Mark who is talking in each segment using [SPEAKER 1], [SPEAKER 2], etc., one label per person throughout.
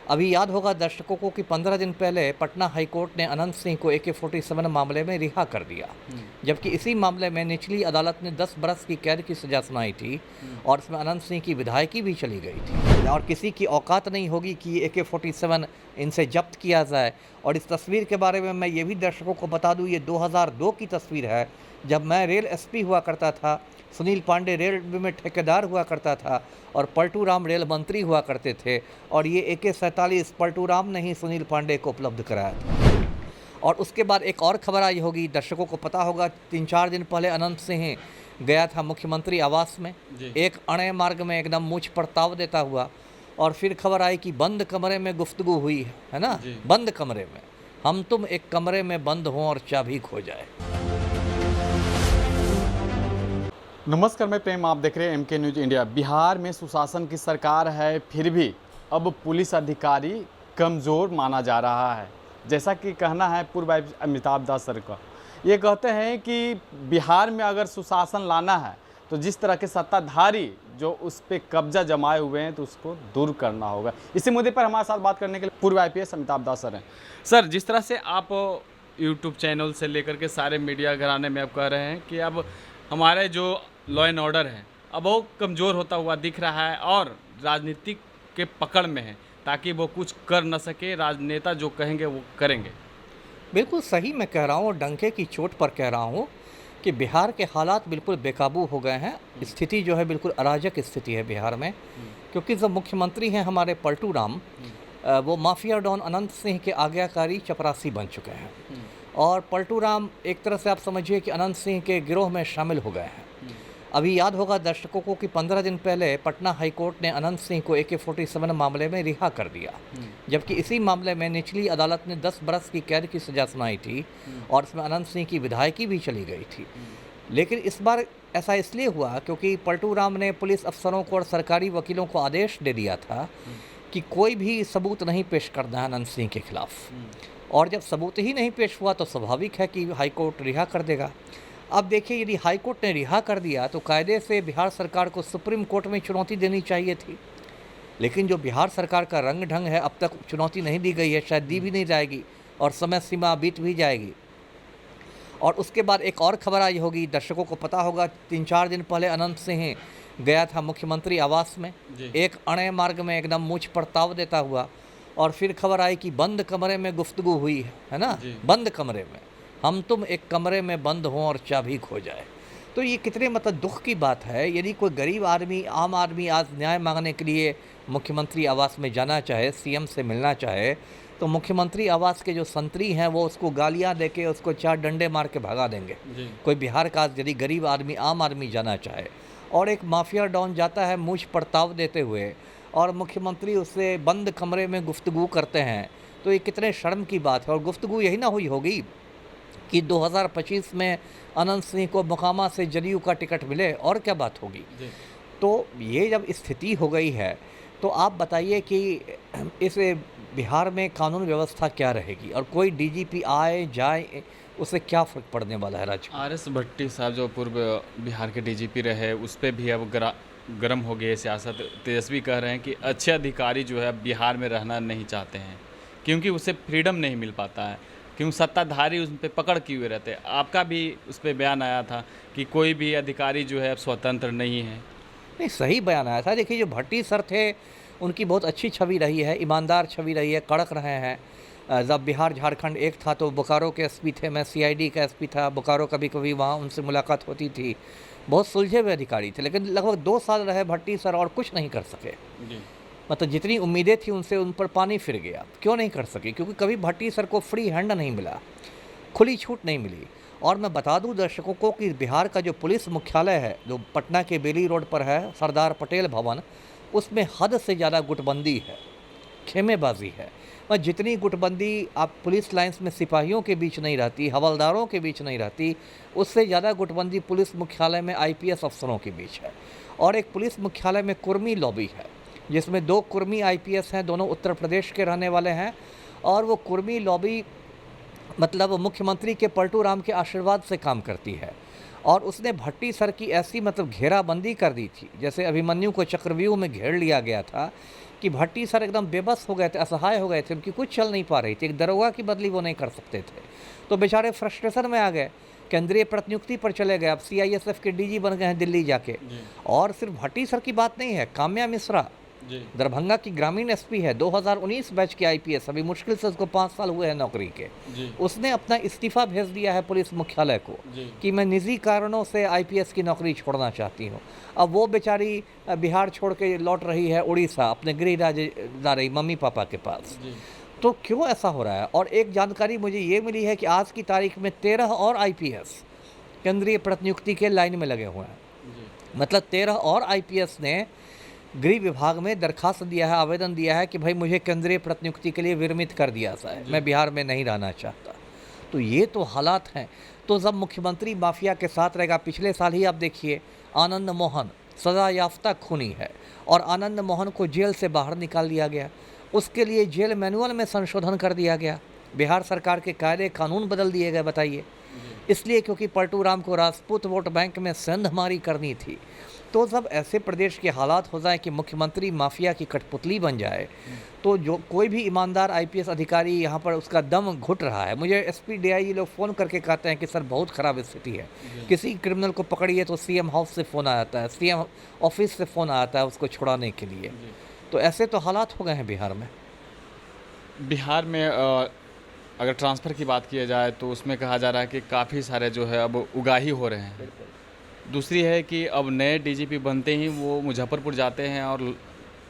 [SPEAKER 1] अभी याद होगा दर्शकों को कि 15 दिन पहले पटना हाईकोर्ट ने अनंत सिंह को AK-47 मामले में रिहा कर दिया, जबकि इसी मामले में निचली अदालत ने 10 बरस की कैद की सज़ा सुनाई थी और इसमें अनंत सिंह की विधायकी भी चली गई थी और किसी की औकात नहीं होगी कि AK-47 इनसे जब्त किया जाए। और इस तस्वीर के बारे में मैं ये भी दर्शकों को बता दूँ, ये 2002 की तस्वीर है, जब मैं रेल SP हुआ करता था, सुनील पांडे रेलवे में ठेकेदार हुआ करता था और पलटू राम रेल मंत्री हुआ करते थे और ये AK-47 पलटू राम ने ही सुनील पांडे को उपलब्ध कराया था। और उसके बाद एक और खबर आई होगी, दर्शकों को पता होगा, 3-4 दिन पहले अनंत सिंह गया था मुख्यमंत्री आवास में, एक अणे मार्ग में एकदम मुझ पर ताव देता हुआ, और फिर खबर आई कि बंद कमरे में गुफ्तगू हुई है ना, बंद कमरे में, हम तुम एक कमरे में बंद हों और चाबी खो जाए।
[SPEAKER 2] नमस्कार, मैं प्रेम, आप देख रहे हैं MK न्यूज इंडिया। बिहार में सुशासन की सरकार है, फिर भी अब पुलिस अधिकारी कमज़ोर माना जा रहा है, जैसा कि कहना है पूर्व अमिताभ दास सर का। ये कहते हैं कि बिहार में अगर सुशासन लाना है तो जिस तरह के सत्ताधारी जो उस पर कब्जा जमाए हुए हैं तो उसको दूर करना होगा। इसी मुद्दे पर हमारे साथ बात करने के लिए पूर्व IPS अमिताभ दास सर हैं। सर, जिस तरह से आप यूट्यूब चैनल से लेकर के सारे मीडिया घराने में आप कह रहे हैं कि अब हमारे जो लॉ एंड ऑर्डर है अब वो कमज़ोर होता हुआ दिख रहा है और राजनीतिक के पकड़ में है, ताकि वो कुछ कर न सके, राजनेता जो कहेंगे वो करेंगे।
[SPEAKER 1] बिल्कुल सही मैं कह रहा हूँ और डंके की चोट पर कह रहा हूँ कि बिहार के हालात बिल्कुल बेकाबू हो गए हैं। स्थिति जो है बिल्कुल अराजक स्थिति है बिहार में, क्योंकि जो मुख्यमंत्री हैं हमारे पलटू राम, वो माफिया डॉन अनंत सिंह के आज्ञाकारी चपरासी बन चुके हैं और पलटू राम एक तरह से आप समझिए कि अनंत सिंह के गिरोह में शामिल हो गए हैं। अभी याद होगा दर्शकों को कि 15 दिन पहले पटना हाईकोर्ट ने अनंत सिंह को AK-47 मामले में रिहा कर दिया, जबकि इसी मामले में निचली अदालत ने 10 बरस की कैद की सज़ा सुनाई थी और इसमें अनंत सिंह की विधायकी भी चली गई थी। लेकिन इस बार ऐसा इसलिए हुआ क्योंकि पलटू राम ने पुलिस अफसरों को और सरकारी वकीलों को आदेश दे दिया था कि कोई भी सबूत नहीं पेश करना है अनंत सिंह के खिलाफ, और जब सबूत ही नहीं पेश हुआ तो स्वाभाविक है कि हाईकोर्ट रिहा कर देगा। अब देखिए, यदि हाईकोर्ट ने रिहा कर दिया तो कायदे से बिहार सरकार को सुप्रीम कोर्ट में चुनौती देनी चाहिए थी, लेकिन जो बिहार सरकार का रंग ढंग है, अब तक चुनौती नहीं दी गई है, शायद दी भी नहीं जाएगी और समय सीमा बीत भी जाएगी। और उसके बाद एक और खबर आई होगी, दर्शकों को पता होगा, 3-4 दिन पहले अनंत सिंह गया था मुख्यमंत्री आवास में, एक अणे मार्ग में एकदम मुझ पर ताव देता हुआ, और फिर खबर आई कि बंद कमरे में गुफ्तगू हुई है ना, बंद कमरे में, हम तुम एक कमरे में बंद हों और चाबी खो जाए। तो ये कितने मतलब दुख की बात है। यदि कोई गरीब आदमी, आम आदमी आज न्याय मांगने के लिए मुख्यमंत्री आवास में जाना चाहे, CM से मिलना चाहे, तो मुख्यमंत्री आवास के जो संतरी हैं वो उसको गालियां देके उसको 4 डंडे मार के भगा देंगे। कोई बिहार का यदि गरीब आदमी, आम आदमी जाना चाहे और एक माफिया डॉन जाता है मुझ पर ताव देते हुए और मुख्यमंत्री उससे बंद कमरे में गुफ्तगू करते हैं, तो ये कितने शर्म की बात है। और गुफ्तगू यही ना हुई होगी कि 2025 में अनंत सिंह को मोकामा से जदयू का टिकट मिले, और क्या बात होगी। तो ये जब स्थिति हो गई है तो आप बताइए कि इस बिहार में कानून व्यवस्था क्या रहेगी, और कोई DGP आए जाए उससे क्या फ़र्क पड़ने वाला है।
[SPEAKER 2] RS भट्टी साहब जो पूर्व बिहार के DGP रहे, उस पर भी अब गर्म हो गई सियासत। तेजस्वी कह रहे हैं कि अच्छे अधिकारी जो है बिहार में रहना नहीं चाहते हैं क्योंकि उसे फ्रीडम नहीं मिल पाता है, क्यों सत्ताधारी उस पर पकड़ किए हुए रहते हैं। आपका भी उस पर बयान आया था कि कोई भी अधिकारी जो है अब स्वतंत्र नहीं है।
[SPEAKER 1] नहीं, सही बयान आया था। देखिए, जो भट्टी सर थे उनकी बहुत अच्छी छवि रही है, ईमानदार छवि रही है, कड़क रहे हैं। जब बिहार झारखंड एक था तो बोकारो के SP थे, मैं CID का SP था बोकारो, कभी कभी वहाँ उनसे मुलाकात होती थी। बहुत सुलझे हुए अधिकारी थे, लेकिन लगभग 2 साल रहे भट्टी सर और कुछ नहीं कर सके। मतलब जितनी उम्मीदें थी उनसे उन पर पानी फिर गया। क्यों नहीं कर सके? क्योंकि कभी भट्टी सर को फ्री हैंड नहीं मिला, खुली छूट नहीं मिली। और मैं बता दूं दर्शकों को कि बिहार का जो पुलिस मुख्यालय है, जो पटना के बेली रोड पर है, सरदार पटेल भवन, उसमें हद से ज़्यादा गुटबंदी है, खेमेबाजी है। और जितनी गुटबंदी आप पुलिस लाइन्स में सिपाहियों के बीच नहीं रहती, हवलदारों के बीच नहीं रहती, उससे ज़्यादा गुटबंदी पुलिस मुख्यालय में IPS अफसरों के बीच है। और एक पुलिस मुख्यालय में कुर्मी लॉबी है, जिसमें 2 कुर्मी IPS हैं, दोनों उत्तर प्रदेश के रहने वाले हैं, और वो कुर्मी लॉबी मतलब मुख्यमंत्री के पलटू राम के आशीर्वाद से काम करती है। और उसने भट्टी सर की ऐसी मतलब घेराबंदी कर दी थी, जैसे अभिमन्यु को चक्रव्यूह में घेर लिया गया था, कि भट्टी सर एकदम बेबस हो गए थे, असहाय हो गए थे, उनकी कुछ चल नहीं पा रही थी, एक दरोगा की बदली वो नहीं कर सकते थे। तो बेचारे फ्रस्ट्रेशन में आ गए, केंद्रीय प्रतिनियुक्ति पर चले गए, अब सीआईएसएफ के डीजी बन गए हैं दिल्ली जाके। और सिर्फ भट्टी सर की बात नहीं है, काम्या मिश्रा दरभंगा की ग्रामीण एसपी है, 2019 बैच की आईपीएस, अभी मुश्किल से उसको 5 साल हुए हैं नौकरी के। उसने अपना इस्तीफा भेज दिया है पुलिस मुख्यालय को कि मैं निजी कारणों से आईपीएस की नौकरी छोड़ना चाहती हूँ। अब वो बेचारी बिहार छोड़ के लौट रही है उड़ीसा, अपने गृह राज्य जा रही मम्मी पापा के पास। तो क्यों ऐसा हो रहा है? और एक जानकारी मुझे ये मिली है कि आज की तारीख में 13 और आईपीएस केंद्रीय प्रतिनियुक्ति के लाइन में लगे हुए हैं। मतलब 13 और आईपीएस ने गृह विभाग में दरखास्त दिया है, आवेदन दिया है कि भाई मुझे केंद्रीय प्रतिनियुक्ति के लिए विरमित कर दिया जाए, मैं बिहार में नहीं रहना चाहता। तो ये तो हालात हैं। तो जब मुख्यमंत्री माफिया के साथ रहेगा, पिछले साल ही आप देखिए आनंद मोहन सज़ा याफ्ता खूनी है और आनंद मोहन को जेल से बाहर निकाल दिया गया, उसके लिए जेल मैनुअल में संशोधन कर दिया गया, बिहार सरकार के कायदे कानून बदल दिए गए। बताइए, इसलिए क्योंकि पलटू राम को राजपूत वोट बैंक में सेंधमारी करनी थी। तो जब ऐसे प्रदेश के हालात हो जाए कि मुख्यमंत्री माफिया की कठपुतली बन जाए, तो जो कोई भी ईमानदार आईपीएस अधिकारी यहाँ पर उसका दम घुट रहा है। मुझे एसपी डीआईजी लोग फ़ोन करके कहते हैं कि सर बहुत ख़राब स्थिति है, किसी क्रिमिनल को पकड़िए तो सीएम हाउस से फ़ोन आ जाता है, सीएम ऑफिस से फ़ोन आ जाता है उसको छुड़ाने के लिए। तो ऐसे तो हालात हो गए हैं बिहार में।
[SPEAKER 2] बिहार में अगर ट्रांसफ़र की बात किया जाए तो उसमें कहा जा रहा है कि काफ़ी सारे जो है अब उगाही हो रहे हैं। दूसरी है कि अब नए डीजीपी बनते ही वो मुजफ्फरपुर जाते हैं और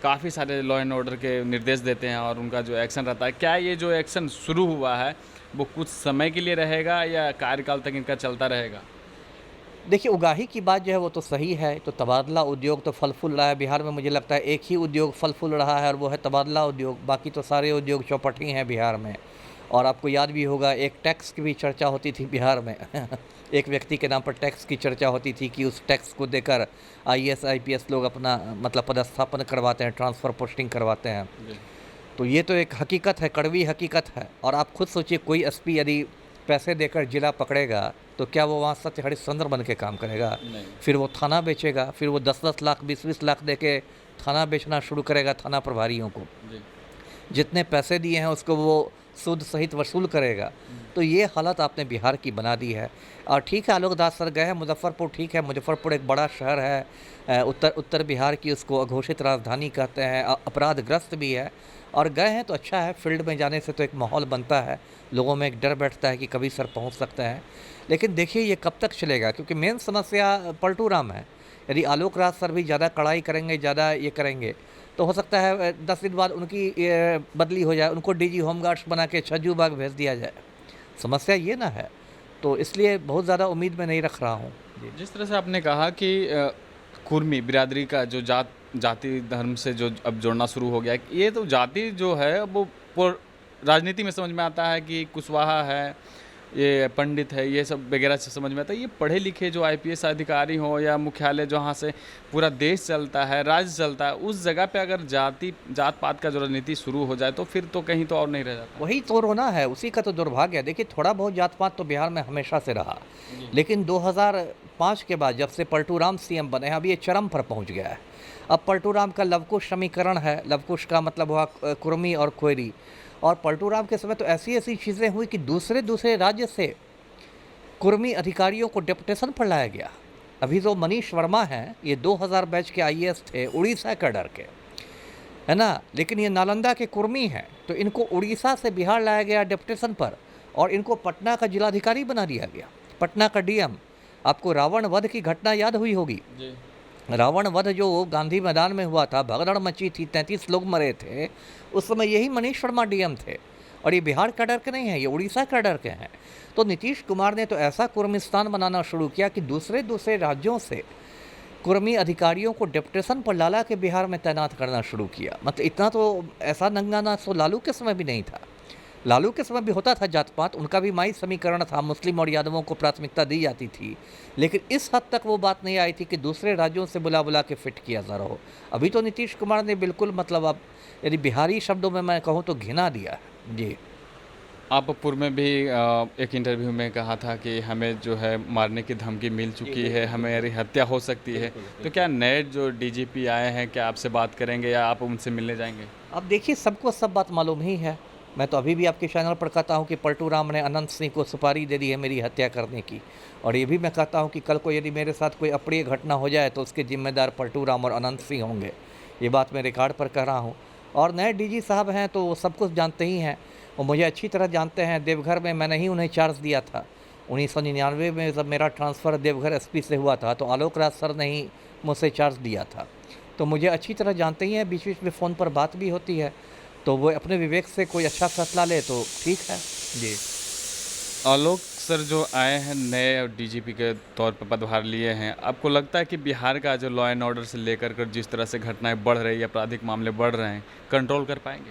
[SPEAKER 2] काफ़ी सारे लॉ एंड ऑर्डर के निर्देश देते हैं और उनका जो एक्शन रहता है, क्या ये जो एक्शन शुरू हुआ है वो कुछ समय के लिए रहेगा या कार्यकाल तक इनका चलता रहेगा?
[SPEAKER 1] देखिए, उगाही की बात जो है वो तो सही है। तो तबादला उद्योग तो फल फूल रहा है बिहार में। मुझे लगता है एक ही उद्योग फल फूल रहा है और वो है तबादला उद्योग, बाकी तो सारे उद्योग चौपट ही हैं बिहार में। और आपको याद भी होगा एक टैक्स की भी चर्चा होती थी बिहार में एक व्यक्ति के नाम पर टैक्स की चर्चा होती थी कि उस टैक्स को देकर आईएएस आईपीएस लोग अपना मतलब पदस्थापन करवाते हैं, ट्रांसफ़र पोस्टिंग करवाते हैं। तो ये तो एक हकीकत है, कड़वी हकीकत है। और आप खुद सोचिए, कोई एसपी यदि पैसे देकर जिला पकड़ेगा तो क्या वो वहाँ सत्य हरिश्चंद्र बन के काम करेगा? फिर वो थाना बेचेगा, फिर वो 10-10 लाख 20-20 लाख दे के थाना बेचना शुरू करेगा थाना प्रभारियों को। जितने पैसे दिए हैं उसको वो सूद सहित वसूल करेगा। तो ये हालत आपने बिहार की बना दी है। और ठीक है, आलोक दास सर गए हैं मुजफ्फरपुर, ठीक है, मुजफ्फरपुर एक बड़ा शहर है, उत्तर बिहार की उसको अघोषित राजधानी कहते हैं, अपराधग्रस्त भी है। और गए हैं तो अच्छा है, फील्ड में जाने से तो एक माहौल बनता है, लोगों में एक डर बैठता है कि कभी सर पहुंच सकते हैं। लेकिन देखिए ये कब तक चलेगा, क्योंकि मेन समस्या पलटू राम है। यदि आलोक राज सर भी ज़्यादा कड़ाई करेंगे, ज़्यादा ये करेंगे, तो हो सकता है 10 दिन बाद उनकी बदली हो जाए, उनको डीजी होमगार्ड्स बना के छज्जू बाग भेज दिया जाए। समस्या ये ना है, तो इसलिए बहुत ज़्यादा उम्मीद मैं नहीं रख रहा हूँ।
[SPEAKER 2] जिस तरह से आपने कहा कि कुर्मी बिरादरी का जो जाति धर्म से जो अब जोड़ना शुरू हो गया है, ये तो जाति जो है वो राजनीति में समझ में आता है कि कुशवाहा है, ये पंडित है, ये सब वगैरह से समझ में आता है। ये पढ़े लिखे जो आईपीएस अधिकारी हो या मुख्यालय जहाँ से पूरा देश चलता है, राज्य चलता है, उस जगह पे अगर जात पात का जो राजनीति शुरू हो जाए तो फिर तो कहीं तो और नहीं रह जाता।
[SPEAKER 1] वही तो रोना है, उसी का तो दुर्भाग्य है। देखिए, थोड़ा बहुत जात पात तो बिहार में हमेशा से रहा, लेकिन 2005 के बाद जब से पलटू राम सीएम बने हैं, अब ये चरम पर पहुँच गया है। अब पलटू राम का लवकुश समीकरण है, लवकुश का मतलब हुआ कुर्मी और कोयरी। और पलटू राम के समय तो ऐसी ऐसी चीज़ें हुई कि दूसरे राज्य से कुर्मी अधिकारियों को डेपुटेशन पर लाया गया। अभी जो मनीष वर्मा हैं, ये 2000 बैच के आईएएस थे, उड़ीसा कैडर के, है ना, लेकिन ये नालंदा के कुर्मी हैं, तो इनको उड़ीसा से बिहार लाया गया डेपुटेशन पर और इनको पटना का जिलाधिकारी बना दिया गया, पटना का डीएम। आपको रावण वध की घटना याद हुई होगी। रावण वध जो गांधी मैदान में हुआ था, भगदड़ मची थी, 33 लोग मरे थे, उस समय यही मनीष वर्मा डीएम थे। और ये बिहार कैडर के नहीं हैं, ये उड़ीसा कैडर के हैं। तो नीतीश कुमार ने तो ऐसा कुर्मिस्तान बनाना शुरू किया कि दूसरे राज्यों से कुर्मी अधिकारियों को डेपुटेशन पर लाला के बिहार में तैनात करना शुरू किया। मतलब इतना तो ऐसा नंगाना तो लालू के समय भी नहीं था। लालू के समय भी होता था जात पात, उनका भी माई समीकरण था, मुस्लिम और यादवों को प्राथमिकता दी जाती थी, लेकिन इस हद तक वो बात नहीं आई थी कि दूसरे राज्यों से बुला के फिट किया जा रहा हो। अभी तो नीतीश कुमार ने बिल्कुल मतलब अब यदि बिहारी शब्दों में मैं कहूँ तो घिना दिया। जी
[SPEAKER 2] आप पूर्व में भी एक इंटरव्यू में कहा था कि हमें जो है मारने की धमकी मिल चुकी है, हमारी हत्या हो सकती है। तो क्या नए जो डीजीपी आए हैं, क्या आपसे बात करेंगे या आप उनसे मिलने जाएँगे?
[SPEAKER 1] अब देखिए, सबको सब बात मालूम ही है। मैं तो अभी भी आपके चैनल पर कहता हूँ कि पलटू राम ने अनंत सिंह को सुपारी दे दी है मेरी हत्या करने की। और ये भी मैं कहता हूँ कि कल को यदि मेरे साथ कोई अप्रिय घटना हो जाए तो उसके ज़िम्मेदार पलटू राम और अनंत सिंह होंगे। ये बात मैं रिकॉर्ड पर कह रहा हूँ। और नए डीजी साहब हैं तो वो सब कुछ जानते ही हैं। वो मुझे अच्छी तरह जानते हैं। देवघर में मैंने ही उन्हें चार्ज दिया था। 1999 में जब मेरा ट्रांसफ़र देवघर एसपी से हुआ था तो आलोक राज सर ने ही मुझसे चार्ज दिया था। तो मुझे अच्छी तरह जानते ही हैं। बीच-बीच में फ़ोन पर बात भी होती है। तो वो अपने विवेक से कोई अच्छा फैसला ले तो ठीक है। जी।
[SPEAKER 2] आलोक सर जो आए हैं नए डीजीपी के तौर पर पदभार लिए हैं, आपको लगता है कि बिहार का जो लॉ एंड ऑर्डर से लेकर कर जिस तरह से घटनाएँ बढ़ रही है, आपराधिक मामले बढ़ रहे हैं, कंट्रोल कर पाएँगे?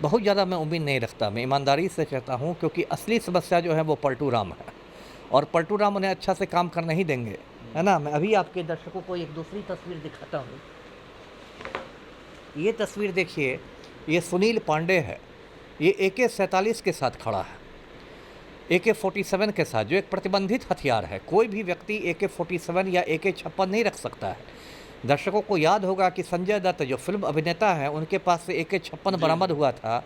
[SPEAKER 1] बहुत ज़्यादा मैं उम्मीद नहीं रखता। मैं ईमानदारी से कहता हूँ क्योंकि असली समस्या जो है वो पलटू राम है। और पलटू राम उन्हें अच्छा से काम करने ही देंगे। है ना? मैं अभी आपके दर्शकों को एक दूसरी तस्वीर दिखाता हूँ। ये तस्वीर देखिए, ये सुनील पांडे है। ये AK-47 के साथ खड़ा है। AK-47 के साथ, जो एक प्रतिबंधित हथियार है। कोई भी व्यक्ति AK-47 या AK-56 नहीं रख सकता है। दर्शकों को याद होगा कि संजय दत्त जो फ़िल्म अभिनेता हैं, उनके पास से AK-56 बरामद हुआ था।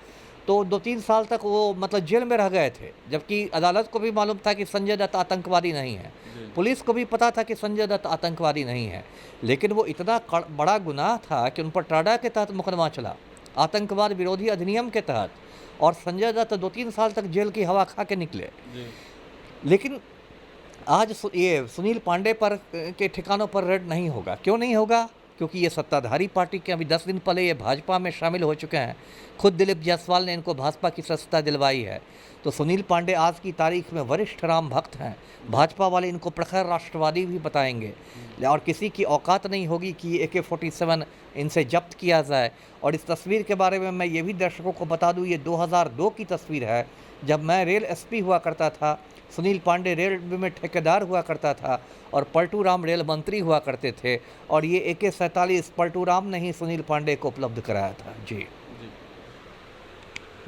[SPEAKER 1] तो 2-3 साल तक वो मतलब जेल में रह गए थे। जबकि अदालत को भी मालूम था कि संजय दत्त आतंकवादी नहीं है। पुलिस को भी पता था कि संजय दत्त आतंकवादी नहीं है। लेकिन वो इतना बड़ा गुनाह था कि उन पर टाडा के तहत मुकदमा चला, आतंकवाद विरोधी अधिनियम के तहत। और संजय दत्त 2-3 साल तक जेल की हवा खा के निकले। लेकिन आज ये सुनील पांडे पर के ठिकानों पर रेड नहीं होगा। क्यों नहीं होगा? क्योंकि ये सत्ताधारी पार्टी के अभी 10 दिन पहले ये भाजपा में शामिल हो चुके हैं। खुद दिलीप जायसवाल ने इनको भाजपा की सदस्यता दिलवाई है। तो सुनील पांडे आज की तारीख में वरिष्ठ राम भक्त हैं। भाजपा वाले इनको प्रखर राष्ट्रवादी भी बताएंगे। और किसी की औकात नहीं होगी कि AK-47 इनसे जब्त किया जाए। और इस तस्वीर के बारे में मैं ये भी दर्शकों को बता दूं, ये 2002 की तस्वीर है, जब मैं रेल SP हुआ करता था। सुनील पांडे रेलवे में ठेकेदार हुआ करता था और पलटू राम रेल मंत्री हुआ करते थे। और ये AK-47 पलटू राम ने ही सुनील पांडे को उपलब्ध कराया था। जी।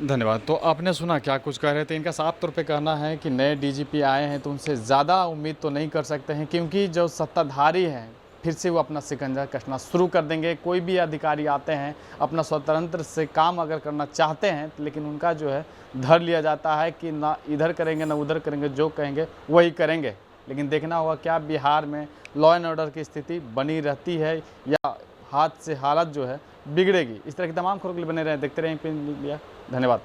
[SPEAKER 2] धन्यवाद। तो आपने सुना क्या कुछ कह रहे थे। इनका साफ तौर पे कहना है कि नए डीजीपी आए हैं तो उनसे ज़्यादा उम्मीद तो नहीं कर सकते हैं, क्योंकि जो सत्ताधारी हैं फिर से वो अपना शिकंजा कसना शुरू कर देंगे। कोई भी अधिकारी आते हैं अपना स्वतंत्र से काम अगर करना चाहते हैं, लेकिन उनका जो है धर लिया जाता है कि ना इधर करेंगे ना उधर करेंगे, जो कहेंगे वही करेंगे। लेकिन देखना होगा क्या बिहार में लॉ एंड ऑर्डर की स्थिति बनी रहती है या हाथ से हालत जो है बिगड़ेगी। इस तरह की तमाम खबरों के लिए बने रहें, देखते रहें इंडिया। धन्यवाद।